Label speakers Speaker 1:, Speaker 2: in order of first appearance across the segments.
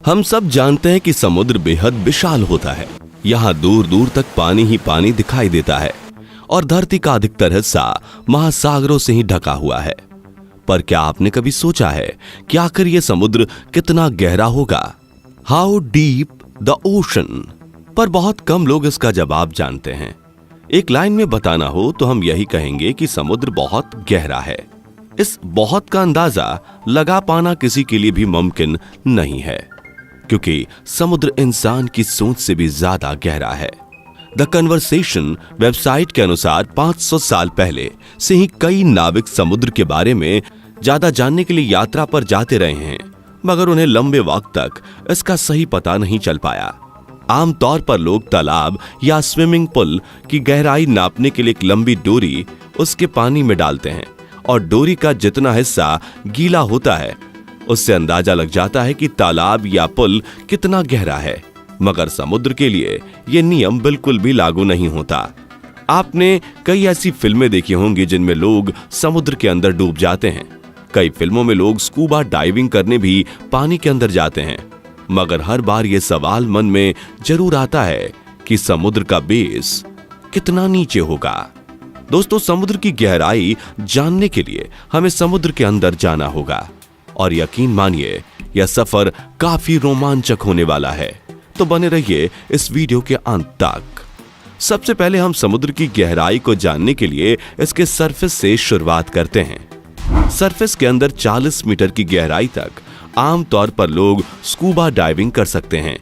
Speaker 1: हम सब जानते हैं कि समुद्र बेहद विशाल होता है। यहाँ दूर दूर तक पानी ही पानी दिखाई देता है और धरती का अधिकतर हिस्सा महासागरों से ही ढका हुआ है। पर क्या आपने कभी सोचा है कि आखिर ये समुद्र कितना गहरा होगा? How deep the ocean? पर बहुत कम लोग इसका जवाब जानते हैं। एक लाइन में बताना हो तो हम यही कहेंगे कि समुद्र बहुत गहरा है। इस बहुत का अंदाजा लगा पाना किसी के लिए भी मुमकिन नहीं है, क्योंकि समुद्र इंसान की सोच से भी ज्यादा गहरा है। द कन्वर्सेशन वेबसाइट के अनुसार 500 साल पहले से ही कई नाविक समुद्र के बारे में ज्यादा जानने के लिए यात्रा पर जाते रहे हैं, मगर उन्हें लंबे वक्त तक इसका सही पता नहीं चल पाया। आमतौर पर लोग तालाब या स्विमिंग पूल की गहराई नापने के लिए एक लंबी डोरी उसके पानी में डालते हैं और डोरी का जितना हिस्सा गीला होता है उससे अंदाजा लग जाता है कि तालाब या पुल कितना गहरा है। मगर समुद्र के लिए यह नियम बिल्कुल भी लागू नहीं होता। आपने कई ऐसी फिल्में देखी होंगी जिनमें लोग समुद्र के अंदर डूब जाते हैं। कई फिल्मों में लोग स्कूबा डाइविंग करने भी पानी के अंदर जाते हैं, मगर हर बार यह सवाल मन में जरूर आता है कि समुद्र का बेस कितना नीचे होगा। दोस्तों, समुद्र की गहराई जानने के लिए हमें समुद्र के अंदर जाना होगा और यकीन मानिए यह सफर काफी रोमांचक होने वाला है। तो बने रहिए इस वीडियो के अंत तक। सबसे पहले हम समुद्र की गहराई को जानने के लिए इसके सरफेस से शुरुआत करते हैं। सरफेस के अंदर 40 मीटर की गहराई तक आमतौर पर लोग स्कूबा डाइविंग कर सकते हैं।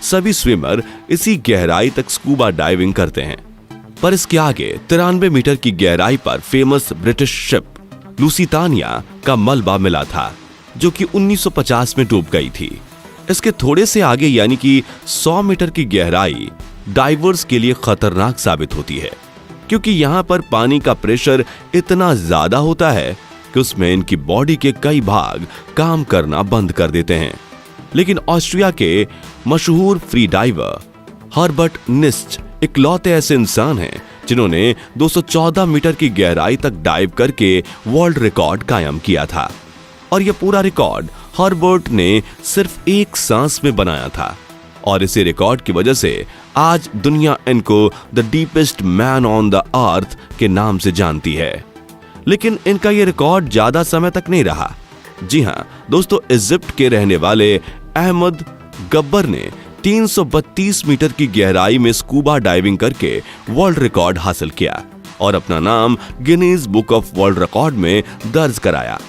Speaker 1: सभी स्विमर इसी गहराई तक स्कूबा डाइविंग करते हैं। पर इसके आगे 93 मीटर की गहराई पर फेमस ब्रिटिश शिप लुसितानिया का मलबा मिला था, जो कि 1950 में डूब गई थी। इसके थोड़े से आगे यानी कि 100 मीटर की गहराई डाइवर्स के लिए खतरनाक साबित होती है, क्योंकि यहाँ पर पानी का प्रेशर इतना ज्यादा होता है कि उसमें इनकी बॉडी के कई भाग काम करना बंद कर देते हैं। लेकिन ऑस्ट्रिया के मशहूर फ्री डाइवर हर्बर्ट निस्ट इकलौते ऐसे इंसान हैं जिन्होंने 214 मीटर की गहराई तक डाइव करके वर्ल्ड रिकॉर्ड कायम किया था। और यह पूरा रिकॉर्ड हर्बर्ट ने सिर्फ एक सांस में बनाया था, और इसी रिकॉर्ड की वजह से आज दुनिया इनको the deepest man on the earth के नाम से जानती है। लेकिन इनका यह रिकॉर्ड ज्यादा समय तक नहीं रहा। जी हां दोस्तों, इजिप्ट के रहने वाले अहमद गब्बर ने 332 मीटर की गहराई में स्कूबा डाइविंग करके वर्ल्ड रिकॉर्ड हासिल किया और अपना नाम Guinness book of world record में दर्ज कराया।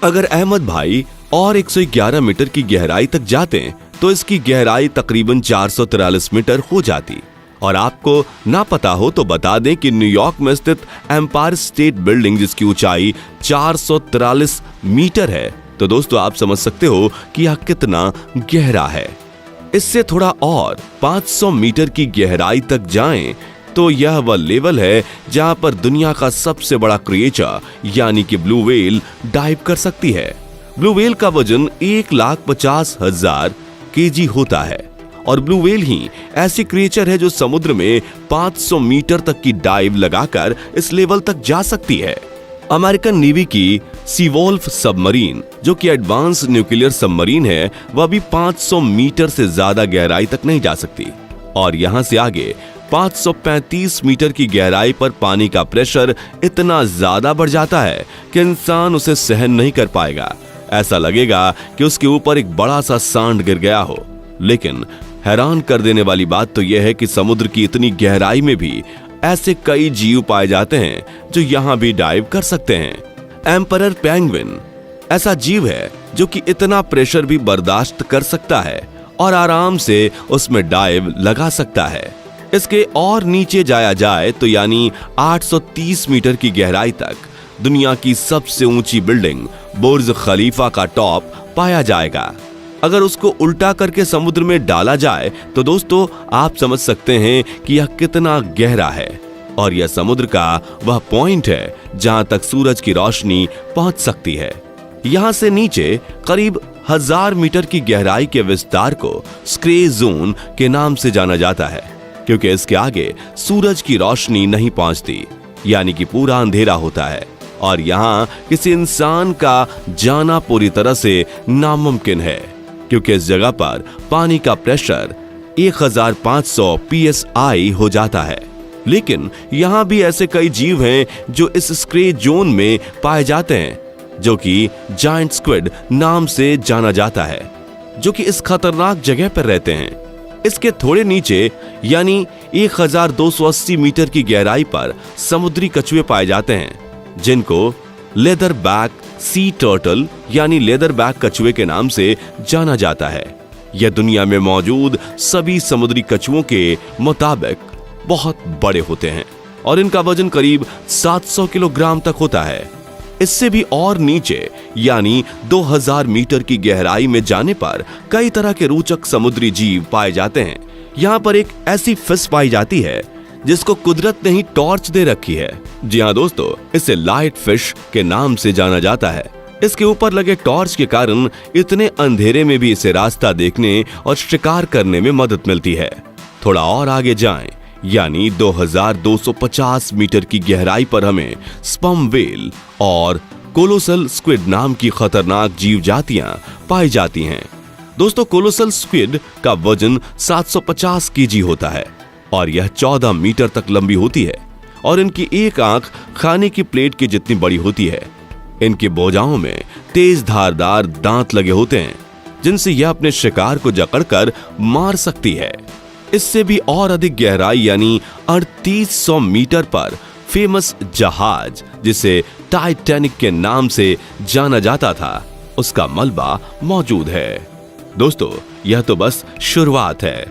Speaker 1: अगर अहमद भाई और 111 मीटर की गहराई तक जाते तो इसकी गहराई तकरीबन 443 मीटर हो जाती। और आपको ना पता हो तो बता दें कि न्यूयॉर्क में स्थित एम्पायर स्टेट बिल्डिंग, जिसकी ऊंचाई 443 मीटर है, तो दोस्तों आप समझ सकते हो कि यह कितना गहरा है। इससे थोड़ा और 500 मीटर की गहराई तक जाएं तो यह वह लेवल है जहां पर दुनिया का सबसे बड़ा क्रिएचर यानी कि ब्लू व्हेल डाइव कर सकती है। ब्लू व्हेल का वजन 1,50,000 केजी होता है और ब्लू व्हेल ही ऐसी क्रिएचर है जो समुद्र में 500 मीटर तक की डाइव लगाकर इस लेवल तक जा सकती है। अमेरिकन नेवी की सीवोल्फ सबमरीन, जो कि एडवांस न्यूक्लियर सबमरीन है, वह भी 500 मीटर से ज्यादा गहराई तक नहीं जा सकती। और यहां से आगे 535 मीटर की गहराई पर पानी का प्रेशर इतना ज्यादा बढ़ जाता है कि इंसान उसे सहन नहीं कर पाएगा। ऐसा लगेगा कि उसके ऊपर एक बड़ा सा सांड गिर गया हो। लेकिन हैरान कर देने वाली बात तो यह है कि समुद्र की इतनी गहराई में भी ऐसे कई जीव पाए जाते हैं जो यहां भी डाइव कर सकते हैं। एम्परर पेंगुइन ऐसा जीव है जो कि इतना प्रेशर भी बर्दाश्त कर सकता है और आराम से उसमें डाइव लगा सकता है। इसके और नीचे जाया जाए तो यानी 830 मीटर की गहराई तक दुनिया की सबसे ऊंची बिल्डिंग बुर्ज खलीफा का टॉप पाया जाएगा। अगर उसको उल्टा करके समुद्र में डाला जाए तो दोस्तों आप समझ सकते हैं कि यह कितना गहरा है। और यह समुद्र का वह पॉइंट है जहां तक सूरज की रोशनी पहुंच सकती है। यहां से नीचे करीब 1000 मीटर की गहराई के विस्तार को स्क्रे जोन के नाम से जाना जाता है, क्योंकि इसके आगे सूरज की रोशनी नहीं पहुंचती, यानी कि पूरा अंधेरा होता है और यहां किसी इंसान का जाना पूरी तरह से नामुमकिन है। क्योंकि इस जगह पर पानी का प्रेशर 1500 psi हो जाता है। लेकिन यहां भी ऐसे कई जीव हैं जो इस स्क्रे जोन में पाए जाते हैं, जो कि जायंट स्क्विड नाम से जाना जाता है, जो कि इस खतरनाक जगह पर रहते हैं। इसके थोड़े नीचे यानी 1280 मीटर की गहराई पर समुद्री कछुए पाए जाते हैं, जिनको लेदर बैक सी टर्टल यानी लेदर बैक कछुए के नाम से जाना जाता है। यह दुनिया में मौजूद सभी समुद्री कछुओं के मुताबिक बहुत बड़े होते हैं और इनका वजन करीब 700 किलोग्राम तक होता है। इससे भी और नीचे यानी 2000 मीटर की गहराई में जाने पर कई तरह के रोचक समुद्री जीव पाए जाते हैं। यहाँ पर एक ऐसी फिश पाई जाती है जिसको कुदरत ने ही टॉर्च दे रखी है। जी हाँ दोस्तों, इसे लाइट फिश के नाम से जाना जाता है। इसके ऊपर लगे टॉर्च के कारण इतने अंधेरे में भी इसे रास्ता देखने और शिकार करने में मदद मिलती है। थोड़ा और आगे जाएं, यानी 2250 मीटर की गहराई पर हमें स्पर्म व्हेल और कोलोसल स्क्विड नाम की खतरनाक जीव जातियां पाई जाती हैं। दोस्तों, कोलोसल स्क्विड का वजन 750 केजी होता है और यह 14 मीटर तक लंबी होती है और इनकी एक आंख खाने की प्लेट की जितनी बड़ी होती है। इनकी भुजाओं में तेज धारदार दांत लगे होते हैं, जिनसे यह अपने शिकार को जकड़कर मार सकती है। इससे भी और अधिक गहराई यानी 3800 मीटर पर फेमस जहाज, जिसे टाइटैनिक के नाम से जाना जाता था, उसका मलबा मौजूद है। दोस्तों, यह तो बस शुरुआत है।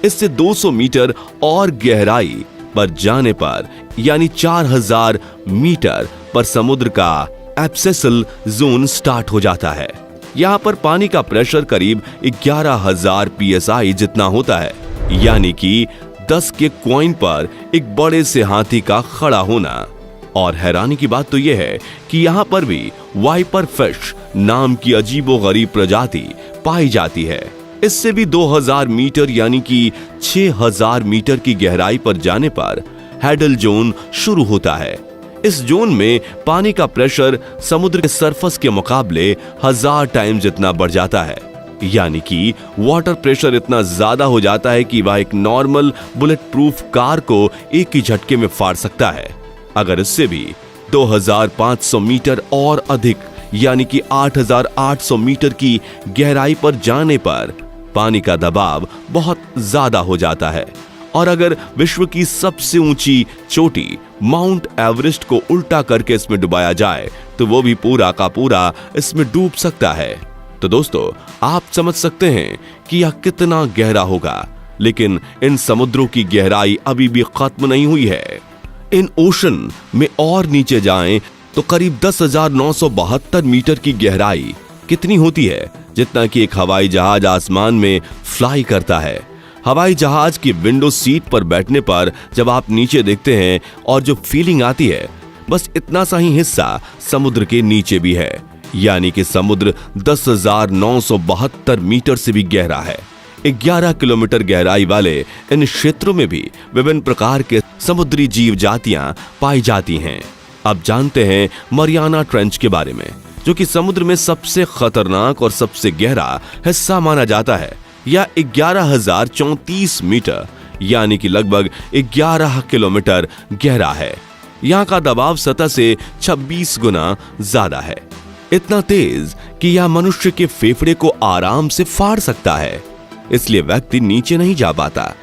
Speaker 1: इससे 200 मीटर और गहराई पर जाने पर यानी 4000 मीटर पर समुद्र का एब्सेसल जोन स्टार्ट हो जाता है। यहाँ पर पानी का प्रेशर करीब 11000 psi जितना होता है, यानी कि 10 के कॉइन पर एक बड़े से हाथी का खड़ा होना। और हैरानी की बात तो यह है कि यहाँ पर भी वाइपर फिश नाम की अजीबोगरीब प्रजाति पाई जाती है। इससे भी 2000 मीटर यानी कि 6000 मीटर की गहराई पर जाने पर हैडल जोन शुरू होता है। इस जोन में पानी का प्रेशर समुद्र के सरफेस के मुकाबले 1000 टाइम जितना बढ़ जाता है, यानी कि वाटर प्रेशर इतना ज्यादा हो जाता है कि वह एक नॉर्मल बुलेट प्रूफ कार को एक ही झटके में फाड़ सकता है। अगर इससे भी 2500 मीटर और अधिक यानी कि 8800 मीटर की गहराई पर जाने पर पानी का दबाव बहुत ज्यादा हो जाता है और अगर विश्व की सबसे ऊंची चोटी माउंट एवरेस्ट को उल्टा करके इसमें डुबाया जाए तो वो भी पूरा का पूरा इसमें डूब सकता है। तो दोस्तों, आप समझ सकते हैं कि यह कितना गहरा होगा, लेकिन इन समुद्रों की गहराई अभी भी खत्म नहीं हुई है। इन ओशन में और नीचे जाएं तो करीब 10,972 मीटर की गहराई कितनी होती है, जितना कि एक हवाई जहाज आसमान में फ्लाई करता है। हवाई जहाज की विंडो सीट पर बैठने पर जब आप नीचे देखते हैं और जो फीलिंग आती है, बस इतना सा ही हिस्सा समुद्र के नीचे भी है, यानी कि समुद्र 10,972 मीटर से भी गहरा है। 11 किलोमीटर गहराई वाले इन क्षेत्रों में भी विभिन्न प्रकार के समुद्री जीव जातियां पाई जाती हैं। अब जानते हैं मरियाना ट्रेंच के बारे में, जो कि समुद्र में सबसे खतरनाक और सबसे गहरा हिस्सा माना जाता है। यह 11,034 मीटर यानी कि लगभग 11 किलोमीटर गहरा है। यहाँ का दबाव सतह से 26 गुना ज्यादा है, इतना तेज कि यह मनुष्य के फेफड़े को आराम से फाड़ सकता है, इसलिए व्यक्ति नीचे नहीं जा पाता।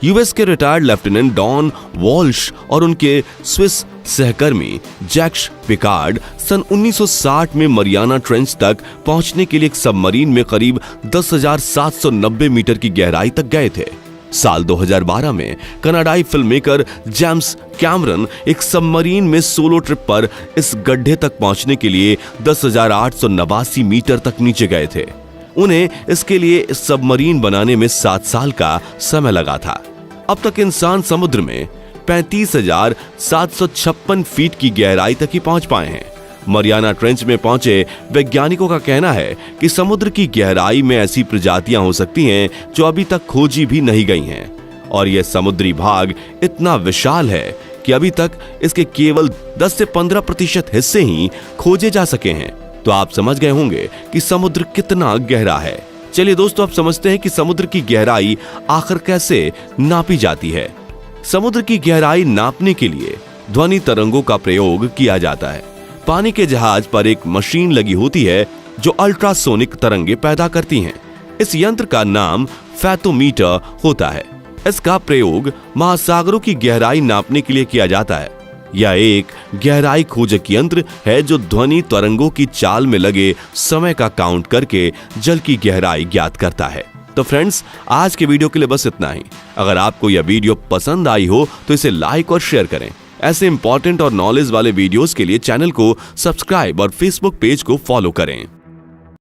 Speaker 1: यूएस के रिटायर्ड लेफ्टिनेंट डॉन वॉल्श और उनके स्विस सहकर्मी जैक्स पिकार्ड सन 1960 में मरियाना ट्रेंच तक पहुंचने के लिए एक सबमरीन में करीब 10,790 मीटर की गहराई तक गए थे। साल 2012 में कनाडाई फिल्ममेकर जेम्स कैमरन एक सबमरीन में सोलो ट्रिप पर इस गड्ढे तक पहुंचने के लिए 10,889 मीटर तक नीचे गए थे। उन्हें इसके लिए सबमरीन बनाने में 7 साल का समय लगा था। अब तक इंसान समुद्र में 35,756 फीट की गहराई तक ही पहुंच पाए हैं। मरियाना ट्रेंच में पहुंचे वैज्ञानिकों का कहना है कि समुद्र की गहराई में ऐसी प्रजातियां हो सकती हैं जो अभी तक खोजी भी नहीं गई हैं, और यह समुद्री भाग इतना विशाल है कि अभी तक इसके केवल 10 से 15% हिस्से ही खोजे जा सके हैं। तो आप समझ गए होंगे कि समुद्र कितना गहरा है। चलिए दोस्तों, अब समझते हैं कि समुद्र की गहराई आखिर कैसे नापी जाती है। समुद्र की गहराई नापने के लिए ध्वनि तरंगों का प्रयोग किया जाता है। पानी के जहाज पर एक मशीन लगी होती है जो अल्ट्रासोनिक तरंगे पैदा करती हैं। इस यंत्र का नाम फैथोमीटर होता है। इसका प्रयोग महासागरों की गहराई नापने के लिए किया जाता है। यह एक गहराई खोजक यंत्र है जो ध्वनि तरंगों की चाल में लगे समय का काउंट करके जल की गहराई ज्ञात करता है। तो फ्रेंड्स, आज के वीडियो के लिए बस इतना ही। अगर आपको यह वीडियो पसंद आई हो तो इसे लाइक और शेयर करें। ऐसे इंपॉर्टेंट और नॉलेज वाले वीडियोस के लिए चैनल को सब्सक्राइब और फेसबुक पेज को फॉलो करें।